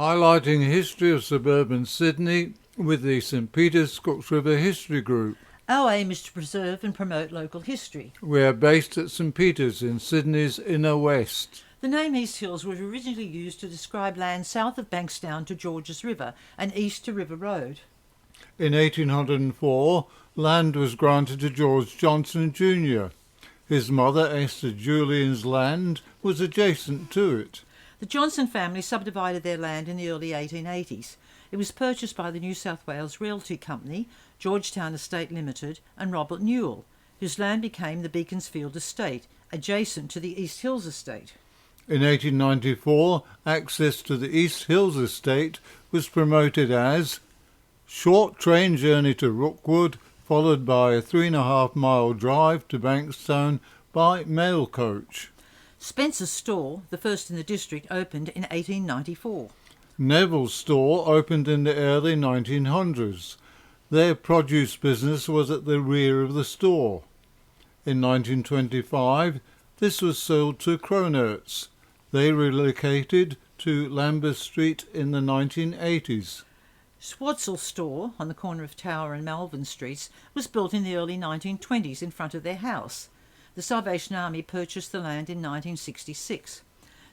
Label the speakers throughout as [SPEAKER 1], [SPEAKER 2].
[SPEAKER 1] highlighting history of suburban Sydney with the St Peter's Cooks River History Group.
[SPEAKER 2] Our aim is to preserve and promote local history.
[SPEAKER 1] We are based at St Peter's in Sydney's inner west.
[SPEAKER 2] The name East Hills was originally used to describe land south of Bankstown to Georges River and east to River Road.
[SPEAKER 1] In 1804, land was granted to George Johnson Jr. His mother, Esther Julian's land, was adjacent to it.
[SPEAKER 2] The Johnson family subdivided their land in the early 1880s. It was purchased by the New South Wales Realty Company, Georgetown Estate Limited and Robert Newell, whose land became the Beaconsfield Estate, adjacent to the East Hills Estate.
[SPEAKER 1] In 1894, access to the East Hills Estate was promoted as short train journey to Rookwood, followed by a 3.5-mile drive to Bankstown by mail coach.
[SPEAKER 2] Spencer's store, the first in the district, opened in 1894.
[SPEAKER 1] Neville's store opened in the early 1900s. Their produce business was at the rear of the store. In 1925, this was sold to Cronert's. They relocated to Lambeth Street in the 1980s.
[SPEAKER 2] Schwartzel's store, on the corner of Tower and Malvern Streets, was built in the early 1920s in front of their house. The Salvation Army purchased the land in 1966.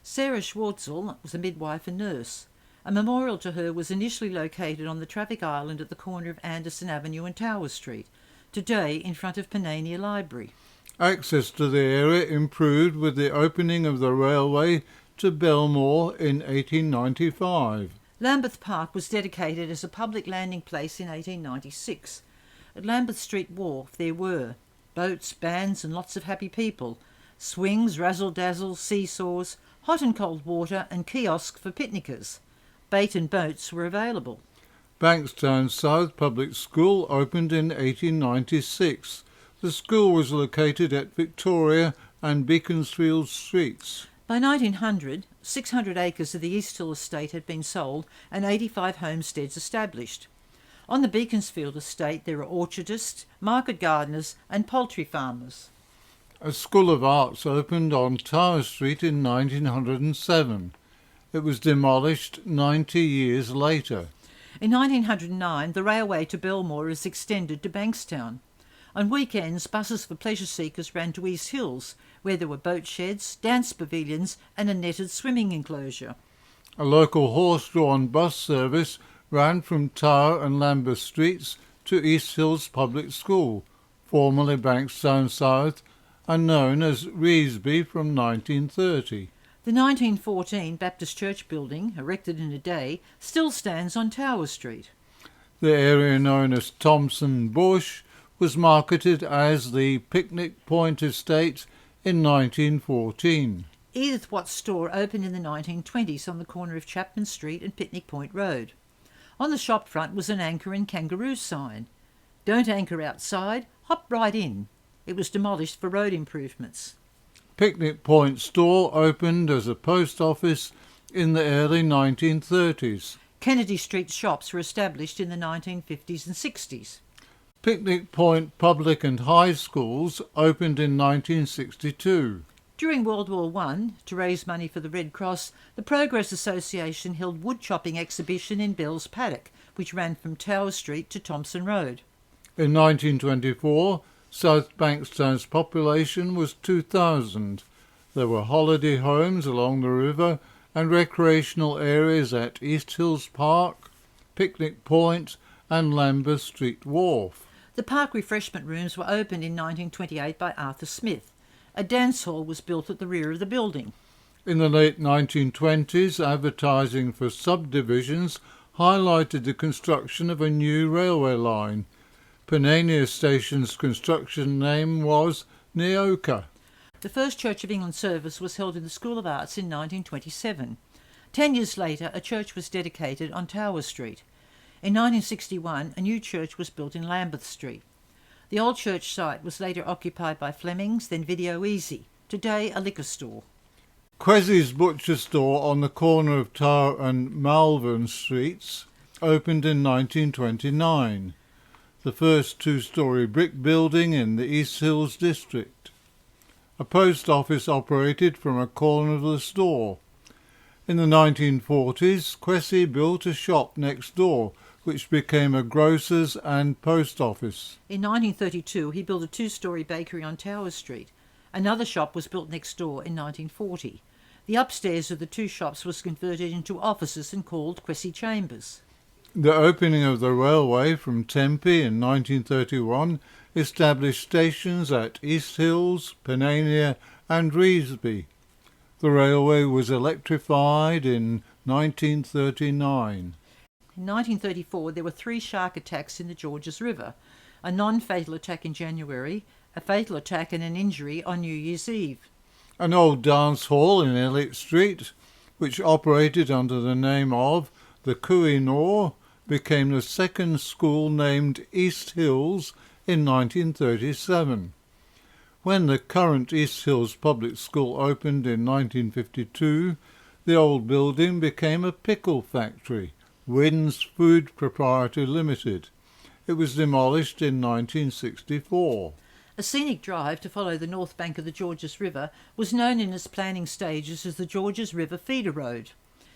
[SPEAKER 2] Sarah Schwartzel was a midwife and nurse. A memorial to her was initially located on the traffic island at the corner of Anderson Avenue and Tower Street, today in front of Panania Library.
[SPEAKER 1] Access to the area improved with the opening of the railway to Belmore in 1895.
[SPEAKER 2] Lambeth Park was dedicated as a public landing place in 1896. At Lambeth Street Wharf there were boats, bands and lots of happy people, swings, razzle-dazzle, seesaws, hot and cold water and kiosks for picnickers. Bait and boats were available.
[SPEAKER 1] Bankstown South Public School opened in 1896. The school was located at Victoria and Beaconsfield Streets.
[SPEAKER 2] By 1900, 600 acres of the East Hill Estate had been sold and 85 homesteads established. On the Beaconsfield Estate there are orchardists, market gardeners and poultry farmers.
[SPEAKER 1] A School of Arts opened on Tower Street in 1907. It was demolished 90 years later.
[SPEAKER 2] In 1909, the railway to Belmore is extended to Bankstown. On weekends, buses for pleasure seekers ran to East Hills, where there were boat sheds, dance pavilions and a netted swimming enclosure.
[SPEAKER 1] A local horse-drawn bus service ran from Tower and Lambeth Streets to East Hills Public School, formerly Bankstown South and known as Reesby from 1930.
[SPEAKER 2] The 1914 Baptist Church building, erected in a day, still stands on Tower Street.
[SPEAKER 1] The area known as Thompson Bush was marketed as the Picnic Point Estate in 1914.
[SPEAKER 2] Edith Watt's store opened in the 1920s on the corner of Chapman Street and Picnic Point Road. On the shop front was an anchor and kangaroo sign. Don't anchor outside, hop right in. It was demolished for road improvements.
[SPEAKER 1] Picnic Point store opened as a post office in the early 1930s.
[SPEAKER 2] Kennedy Street shops were established in the 1950s and 60s.
[SPEAKER 1] Picnic Point Public and High Schools opened in 1962.
[SPEAKER 2] During World War I, to raise money for the Red Cross, the Progress Association held wood chopping exhibition in Bell's Paddock, which ran from Tower Street to Thompson Road.
[SPEAKER 1] In 1924, South Bankstown's population was 2,000. There were holiday homes along the river and recreational areas at East Hills Park, Picnic Point and Lambeth Street Wharf.
[SPEAKER 2] The park refreshment rooms were opened in 1928 by Arthur Smith. A dance hall was built at the rear of the building.
[SPEAKER 1] In the late 1920s, advertising for subdivisions highlighted the construction of a new railway line. Panania Station's construction name was Neoka.
[SPEAKER 2] The first Church of England service was held in the School of Arts in 1927. 10 years later, a church was dedicated on Tower Street. In 1961, a new church was built in Lambeth Street. The old church site was later occupied by Fleming's, then Video Easy, today a liquor store.
[SPEAKER 1] Quessie's Butcher Store on the corner of Tower and Malvern Streets opened in 1929, the first two-storey brick building in the East Hills district. A post office operated from a corner of the store. In the 1940s, Cressy built a shop next door, which became a grocer's and post office.
[SPEAKER 2] In 1932 he built a two-storey bakery on Tower Street. Another shop was built next door in 1940. The upstairs of the two shops was converted into offices and called Cressy Chambers.
[SPEAKER 1] The opening of the railway from Tempe in 1931 established stations at East Hills, Panania and Revesby. The railway was electrified in 1939.
[SPEAKER 2] In 1934 there were 3 shark attacks in the Georges River, a non-fatal attack in January, a fatal attack and an injury on New Year's Eve.
[SPEAKER 1] An old dance hall in Elliott Street, which operated under the name of the Koh-i-Noor, became the second school named East Hills in 1937. When the current East Hills Public School opened in 1952, the old building became a pickle factory, Wynn's Food Proprietary Limited. It was demolished in 1964.
[SPEAKER 2] A scenic drive to follow the north bank of the Georges River was known in its planning stages as the Georges River Feeder Road.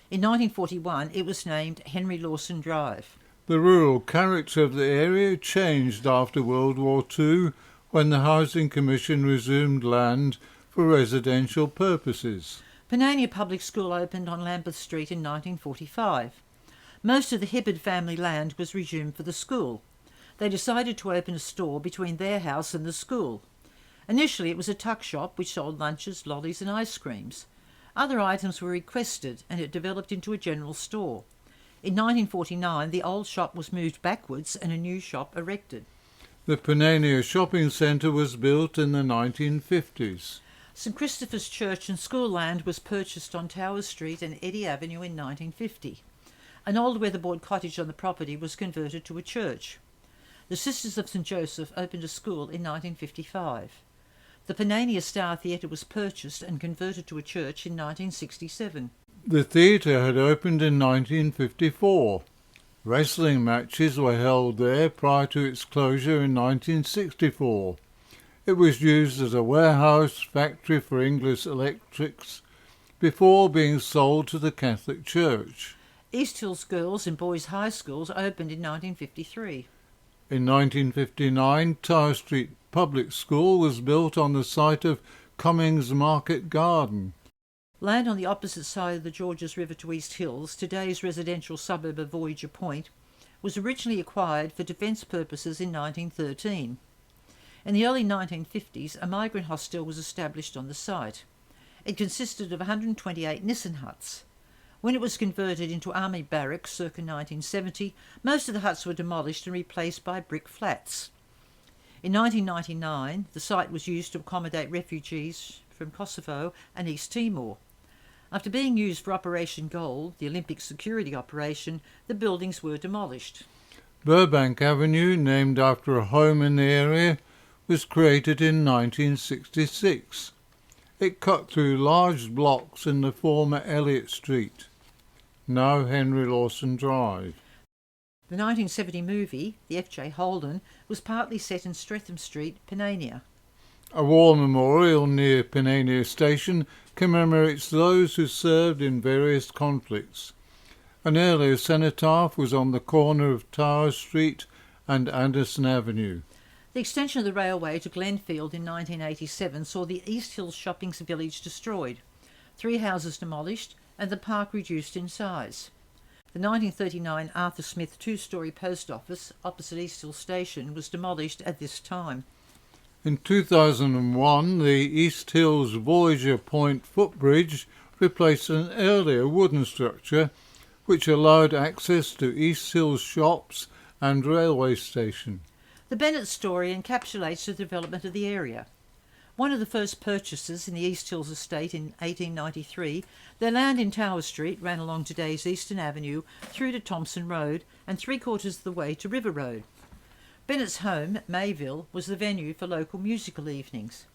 [SPEAKER 2] In 1941 it was named Henry Lawson Drive.
[SPEAKER 1] The rural character of the area changed after World War II when the Housing Commission resumed land for residential purposes.
[SPEAKER 2] Panania Public School opened on Lambeth Street in 1945. Most of the Hibbard family land was resumed for the school. They decided to open a store between their house and the school. Initially it was a tuck shop which sold lunches, lollies and ice creams. Other items were requested and it developed into a general store. In 1949 the old shop was moved backwards and a new shop erected.
[SPEAKER 1] The Panania Shopping Centre was built in the 1950s.
[SPEAKER 2] St Christopher's Church and school land was purchased on Tower Street and Eddy Avenue in 1950. An old weatherboard cottage on the property was converted to a church. The Sisters of St Joseph opened a school in 1955. The Panania Star Theatre was purchased and converted to a church in 1967.
[SPEAKER 1] The theatre had opened in 1954. Wrestling matches were held there prior to its closure in 1964. It was used as a warehouse factory for English electrics before being sold to the Catholic Church.
[SPEAKER 2] East Hills Girls and Boys High Schools opened in 1953.
[SPEAKER 1] In 1959, Tower Street Public School was built on the site of Cummings Market Garden.
[SPEAKER 2] Land on the opposite side of the Georges River to East Hills, today's residential suburb of Voyager Point, was originally acquired for defence purposes in 1913. In the early 1950s, a migrant hostel was established on the site. It consisted of 128 Nissen huts. When it was converted into army barracks circa 1970, most of the huts were demolished and replaced by brick flats. In 1999, the site was used to accommodate refugees from Kosovo and East Timor. After being used for Operation Gold, the Olympic security operation, the buildings were demolished.
[SPEAKER 1] Burbank Avenue, named after a home in the area, was created in 1966. It cut through large blocks in the former Elliott Street, now Henry Lawson Drive.
[SPEAKER 2] The 1970 movie, The F.J. Holden, was partly set in Streatham Street, Panania.
[SPEAKER 1] A war memorial near Panania Station commemorates those who served in various conflicts. An earlier cenotaph was on the corner of Tower Street and Anderson Avenue.
[SPEAKER 2] The extension of the railway to Glenfield in 1987 saw the East Hills Shopping Village destroyed, 3 houses demolished and the park reduced in size. The 1939 Arthur Smith 2-storey post office opposite East Hill Station was demolished at this time.
[SPEAKER 1] In 2001, the East Hills Voyager Point footbridge replaced an earlier wooden structure which allowed access to East Hills shops and railway station.
[SPEAKER 2] The Bennett story encapsulates the development of the area. One of the first purchasers in the East Hills estate in 1893, their land in Tower Street ran along today's Eastern Avenue through to Thompson Road and 3/4 of the way to River Road. Bennett's home, Mayville, was the venue for local musical evenings.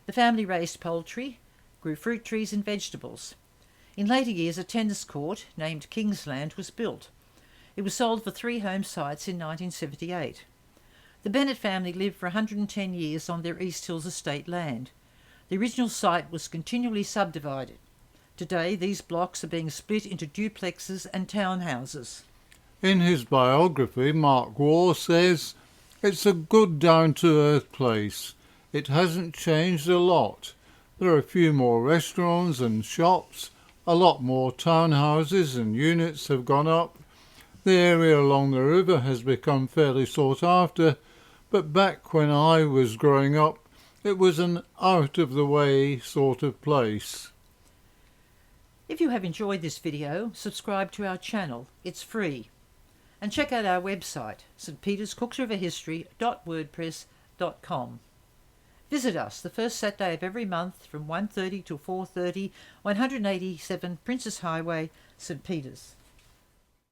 [SPEAKER 2] The family raised poultry, grew fruit trees and vegetables. In later years a tennis court, named Kingsland, was built. It was sold for 3 home sites in 1978. The Bennett family lived for 110 years on their East Hills estate land. The original site was continually subdivided. Today, these blocks are being split into duplexes and townhouses.
[SPEAKER 1] In his biography, Mark Waugh says, "It's a good down-to-earth place. It hasn't changed a lot. There are a few more restaurants and shops. A lot more townhouses and units have gone up. The area along the river has become fairly sought after, but back when I was growing up, it was an out-of-the-way sort of place."
[SPEAKER 2] If you have enjoyed this video, subscribe to our channel. It's free. And check out our website, stpeterscooksriverhistory.wordpress.com. Visit us the first Saturday of every month from 1:30 to 4:30, 187 Princess Highway, St. Peters.